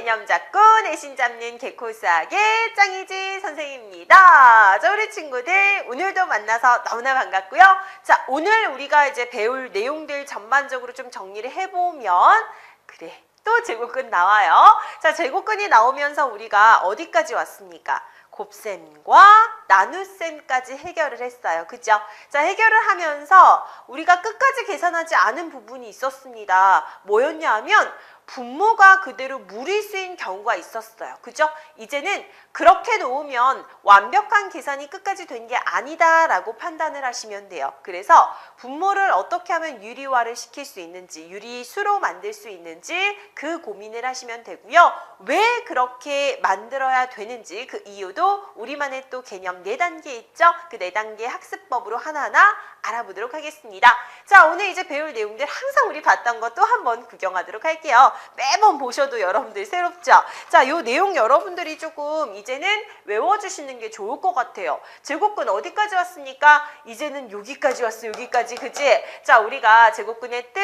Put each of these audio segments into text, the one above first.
개념 잡고 내신 잡는 개코수학의 짱이지 선생님입니다. 자, 우리 친구들 오늘도 만나서 너무나 반갑고요. 자, 오늘 우리가 이제 배울 내용들 전반적으로 좀 정리를 해보면 그래, 또 제곱근 나와요. 자, 제곱근이 나오면서 우리가 어디까지 왔습니까? 곱셈과 나눗셈까지 해결을 했어요. 그죠? 자, 해결을 하면서 우리가 끝까지 계산하지 않은 부분이 있었습니다. 뭐였냐 하면 분모가 그대로 무리수인 경우가 있었어요. 그죠? 이제는 그렇게 놓으면 완벽한 계산이 끝까지 된 게 아니다 라고 판단을 하시면 돼요. 그래서 분모를 어떻게 하면 유리화를 시킬 수 있는지, 유리수로 만들 수 있는지 그 고민을 하시면 되고요. 왜 그렇게 만들어야 되는지 그 이유도 우리만의 또 개념 4단계 있죠? 그 4단계 학습법으로 하나하나 알아보도록 하겠습니다. 자, 오늘 이제 배울 내용들 항상 우리 봤던 거 또 한번 구경하도록 할게요. 매번 보셔도 여러분들 새롭죠? 자, 요 내용 여러분들이 조금 이제는 외워주시는 게 좋을 것 같아요. 제곱근 어디까지 왔습니까? 이제는 여기까지 왔어요. 여기까지, 그치? 자, 우리가 제곱근의 뜻,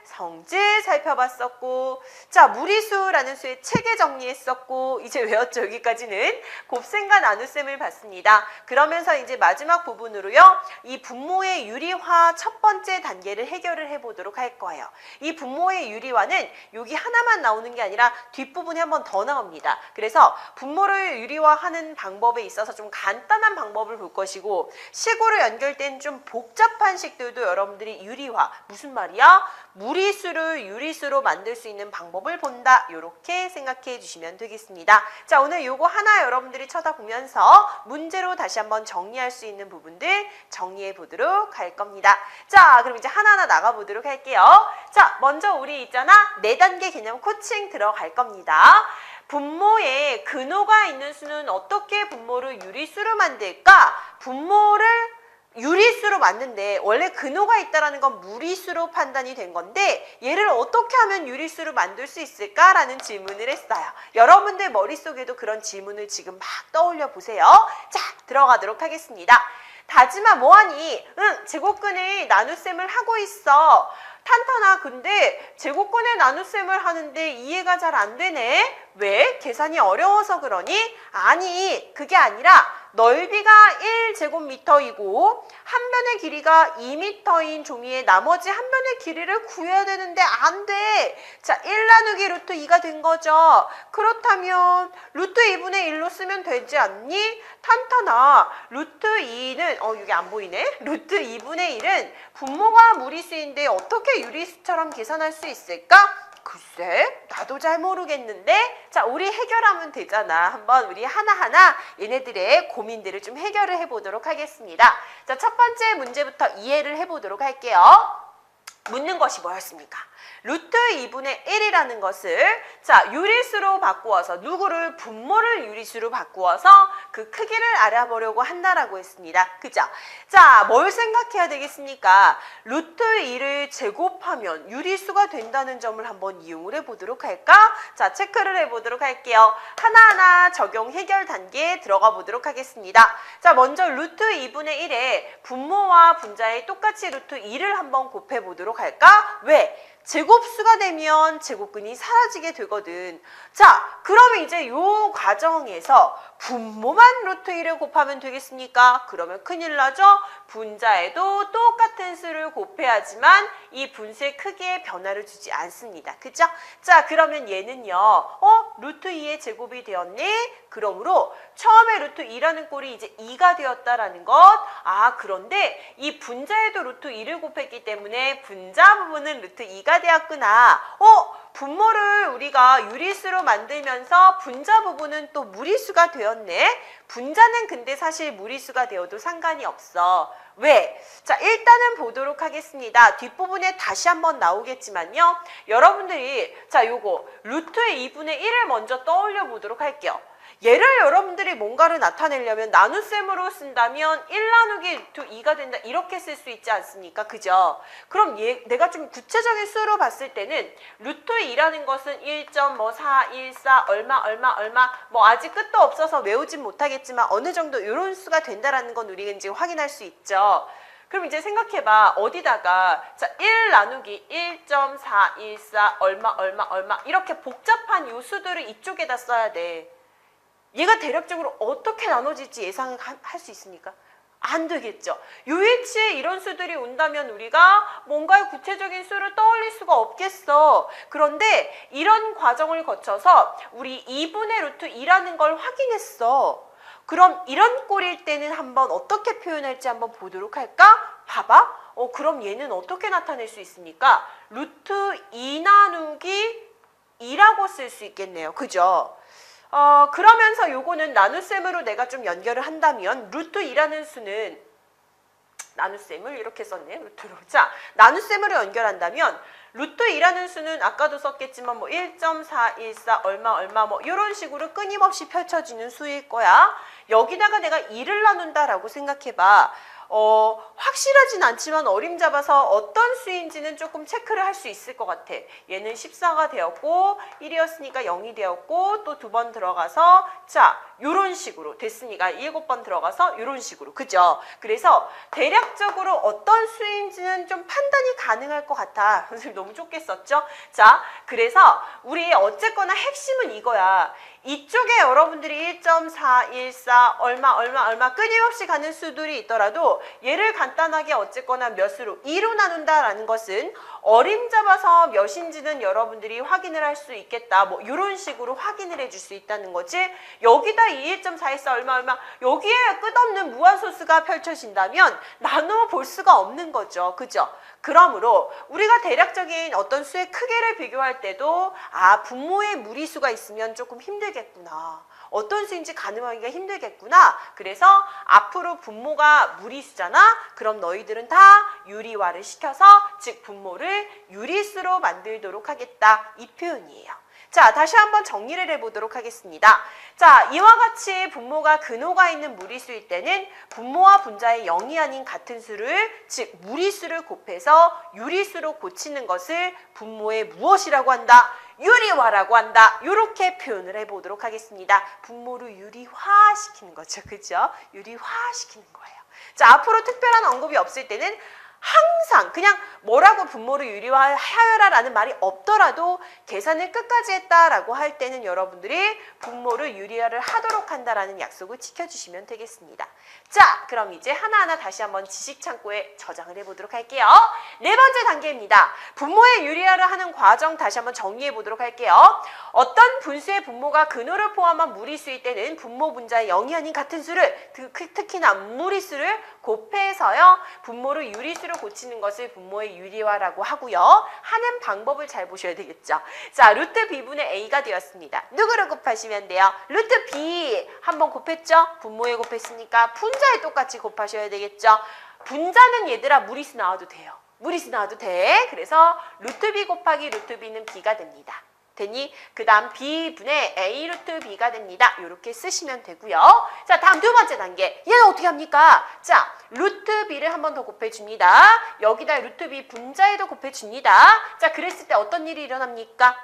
성질 살펴봤었고, 자, 무리수라는 수의 체계 정리했었고, 이제 외웠죠? 여기까지는 곱셈과 나눗셈을 봤습니다. 그러면서 이제 마지막 부분으로요, 이 분모의 유리화 첫 번째 단계를 해결을 해보도록 할 거예요. 이 분모의 유리화는 여기 하나만 나오는 게 아니라 뒷부분에 한 번 더 나옵니다. 그래서 분모를 유리화하는 방법에 있어서 좀 간단한 방법을 볼 것이고, 식으로 연결된 좀 복잡한 식들도 여러분들이 유리화, 무슨 말이야? 무리수를 유리수로 만들 수 있는 방법을 본다. 이렇게 생각해 주시면 되겠습니다. 자, 오늘 요거 하나 여러분들이 쳐다보면서 문제로 다시 한번 정리할 수 있는 부분들 정리해 보도록 할 겁니다. 자, 그럼 이제 하나하나 나가 보도록 할게요. 자, 먼저 우리 있잖아. 4단계 개념 코칭 들어갈 겁니다. 분모에 근호가 있는 수는 어떻게 분모를 유리수로 만들까? 분모를 유리수로 만드는데 원래 근호가 있다는 건 무리수로 판단이 된 건데 얘를 어떻게 하면 유리수로 만들 수 있을까라는 질문을 했어요. 여러분들 머릿속에도 그런 질문을 지금 막 떠올려 보세요. 자, 들어가도록 하겠습니다. 다지마 뭐하니? 응, 제곱근의 나눗셈을 하고 있어. 탄탄아, 근데 제곱근의 나눗셈을 하는데 이해가 잘 안 되네. 왜? 계산이 어려워서 그러니? 아니, 그게 아니라 넓이가 1제곱미터이고 한 변의 길이가 2m인 종이의 나머지 한 변의 길이를 구해야 되는데 안 돼. 자, 1 나누기 루트 2가 된 거죠. 그렇다면 루트 2분의 1로 쓰면 되지 않니? 탄탄아, 루트 2는 이게 안 보이네. 루트 2분의 1은 분모가 무리수인데 어떻게 유리수처럼 계산할 수 있을까? 글쎄, 나도 잘 모르겠는데. 자, 우리 해결하면 되잖아. 한번 우리 하나하나 얘네들의 고민들을 좀 해결을 해보도록 하겠습니다. 자, 첫 번째 문제부터 이해를 해보도록 할게요. 묻는 것이 뭐였습니까? 루트 2분의 1이라는 것을 자, 유리수로 바꾸어서 누구를? 분모를 유리수로 바꾸어서 그 크기를 알아보려고 한다라고 했습니다. 그죠? 자, 뭘 생각해야 되겠습니까? 루트 2를 제곱하면 유리수가 된다는 점을 한번 이용을 해보도록 할까? 자, 체크를 해보도록 할게요. 하나하나 적용 해결 단계에 들어가 보도록 하겠습니다. 자, 먼저 루트 2분의 1에 분모와 분자에 똑같이 루트 2를 한번 곱해보도록 할까? 왜? 제곱수가 되면 제곱근이 사라지게 되거든. 자, 그러면 이제 요 과정에서 분모만 루트 1을 곱하면 되겠습니까? 그러면 큰일 나죠? 분자에도 똑같은 수를 곱해야지만 이 분수의 크기에 변화를 주지 않습니다. 그죠? 자, 그러면 얘는요. 루트 2의 제곱이 되었네? 그러므로 처음에 루트 2라는 꼴이 이제 2가 되었다라는 것. 아, 그런데 이 분자에도 루트 2를 곱했기 때문에 분자 부분은 루트 2가 되었구나. 분모를 우리가 유리수로 만들면서 분자 부분은 또 무리수가 되었네. 분자는 근데 사실 무리수가 되어도 상관이 없어. 왜? 자, 일단은 보도록 하겠습니다. 뒷부분에 다시 한번 나오겠지만요. 여러분들이 자, 요거 루트의 2분의 1을 먼저 떠올려 보도록 할게요. 얘를 여러분들이 뭔가를 나타내려면 나눗셈으로 쓴다면 1 나누기 루트 2가 된다 이렇게 쓸 수 있지 않습니까? 그죠? 그럼 내가 좀 구체적인 수로 봤을 때는 루트 2라는 것은 1.414 얼마 뭐 아직 끝도 없어서 외우진 못하겠지만 어느 정도 이런 수가 된다라는 건 우리가 이제 확인할 수 있죠. 그럼 이제 생각해봐. 어디다가 자 1 나누기 1.414 얼마 이렇게 복잡한 요 수들을 이쪽에다 써야 돼. 얘가 대략적으로 어떻게 나눠질지 예상을 할 수 있습니까? 안 되겠죠. 요 위치에 이런 수들이 온다면 우리가 뭔가의 구체적인 수를 떠올릴 수가 없겠어. 그런데 이런 과정을 거쳐서 우리 2분의 루트 2라는 걸 확인했어. 그럼 이런 꼴일 때는 한번 어떻게 표현할지 한번 보도록 할까? 봐봐. 그럼 얘는 어떻게 나타낼 수 있습니까? 루트 2 나누기 2라고 쓸 수 있겠네요. 그죠? 그러면서 요거는 나눗셈으로 내가 좀 연결을 한다면 루트 2라는 수는 나눗셈을 이렇게 썼네. 루트로. 자, 나눗셈으로 연결한다면 루트 2라는 수는 아까도 썼겠지만 뭐 1.414 얼마 뭐 이런 식으로 끊임없이 펼쳐지는 수일 거야. 여기다가 내가 2를 나눈다라고 생각해봐. 확실하진 않지만 어림잡아서 어떤 수인지는 조금 체크를 할 수 있을 것 같아. 얘는 14가 되었고 1이었으니까 0이 되었고 또 2번 들어가서 자 요런 식으로 됐으니까 7번 들어가서 요런 식으로 그죠? 그래서 대략적으로 어떤 수인지는 좀 판단이 가능할 것 같아. 선생님 너무 좁게 썼죠? 자 그래서 우리 어쨌거나 핵심은 이거야. 이쪽에 여러분들이 1.414 얼마 끊임없이 가는 수들이 있더라도 얘를 간단하게 어쨌거나 몇으로 2로 나눈다라는 것은 어림잡아서 몇인지는 여러분들이 확인을 할 수 있겠다. 뭐 이런 식으로 확인을 해줄 수 있다는 거지. 여기다 1.414 얼마 여기에 끝없는 무한소수가 펼쳐진다면 나눠 볼 수가 없는 거죠. 그죠? 그러므로 우리가 대략적인 어떤 수의 크기를 비교할 때도 분모의 무리수가 있으면 조금 힘들겠구나. 어떤 수인지 가늠하기가 힘들겠구나. 그래서 앞으로 분모가 무리수잖아. 그럼 너희들은 다 유리화를 시켜서 즉 분모를 유리수로 만들도록 하겠다. 이 표현이에요. 자, 다시 한번 정리를 해보도록 하겠습니다. 자, 이와 같이 분모가 근호가 있는 무리수일 때는 분모와 분자의 0이 아닌 같은 수를 즉 무리수를 곱해서 유리수로 고치는 것을 분모의 무엇이라고 한다? 유리화라고 한다. 이렇게 표현을 해보도록 하겠습니다. 분모를 유리화시키는 거죠. 그죠? 유리화시키는 거예요. 자, 앞으로 특별한 언급이 없을 때는 항상 그냥 뭐라고 분모를 유리화하여라라는 말이 없더라도 계산을 끝까지 했다라고 할 때는 여러분들이 분모를 유리화를 하도록 한다라는 약속을 지켜주시면 되겠습니다. 자, 그럼 이제 하나하나 다시 한번 지식창고에 저장을 해보도록 할게요. 네 번째 단계입니다. 분모의 유리화를 하는 과정 다시 한번 정리해 보도록 할게요. 어떤 분수의 분모가 근호를 포함한 무리수일 때는 분모 분자의 0이 아닌 같은 수를 특히나 무리수를 곱해서요. 분모를 유리수로 고치는 것을 분모의 유리화라고 하고요. 하는 방법을 잘 보셔야 되겠죠. 자, 루트 b분의 a가 되었습니다. 누구를 곱하시면 돼요? 루트 b 한번 곱했죠? 분모에 곱했으니까 분자에 똑같이 곱하셔야 되겠죠. 분자는 얘들아 무리수 나와도 돼요. 무리수 나와도 돼. 그래서 루트 b 곱하기 루트 b는 b가 됩니다. 되니 그 다음 b분의 a 루트 b가 됩니다. 이렇게 쓰시면 되고요. 자, 다음 두 번째 단계. 얘는 어떻게 합니까? 자, 루트 b를 한 번 더 곱해줍니다. 여기다 루트 b 분자에도 곱해줍니다. 자, 그랬을 때 어떤 일이 일어납니까?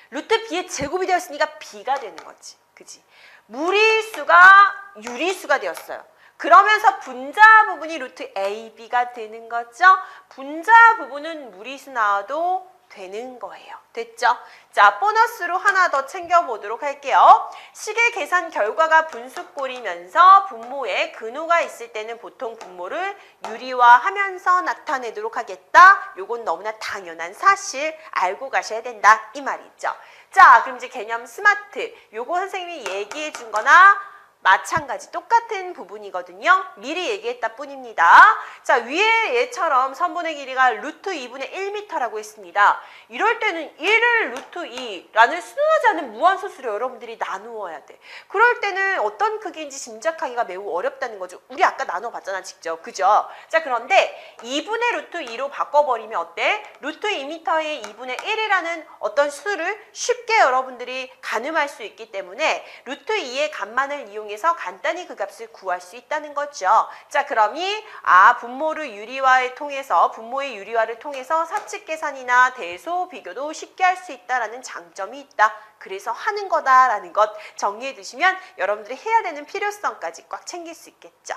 루트 b의 제곱이 되었으니까 b가 되는 거지. 그지? 무리수가 유리수가 되었어요. 그러면서 분자 부분이 루트 ab가 되는 거죠. 분자 부분은 무리수 나와도 되는 거예요. 됐죠? 자, 보너스로 하나 더 챙겨보도록 할게요. 식의 계산 결과가 분수꼴이면서 분모에 근호가 있을 때는 보통 분모를 유리화하면서 나타내도록 하겠다. 요건 너무나 당연한 사실 알고 가셔야 된다. 이 말이 있죠. 자, 그럼 이제 개념 스마트. 요거 선생님이 얘기해 준 거나 마찬가지 똑같은 부분이거든요. 미리 얘기했다 뿐입니다. 자, 위에 얘처럼 선분의 길이가 루트 2분의 1m라고 했습니다. 이럴 때는 1을 루트 2라는 순하지 않은 무한소수로 여러분들이 나누어야 돼. 그럴 때는 어떤 크기인지 짐작하기가 매우 어렵다는 거죠. 우리 아까 나눠봤잖아, 직접. 그죠? 자, 그런데 2분의 루트 2로 바꿔버리면 어때? 루트 2m의 2분의 1이라는 어떤 수를 쉽게 여러분들이 가늠할 수 있기 때문에 루트 2의 값만을 이용해서 간단히 그 값을 구할 수 있다는 거죠. 자, 그러니 분모를 유리화를 통해서 분모의 유리화를 통해서 사칙 계산이나 대소 비교도 쉽게 할 수 있다라는 장점이 있다. 그래서 하는 거다라는 것 정리해 두시면 여러분들이 해야 되는 필요성까지 꽉 챙길 수 있겠죠.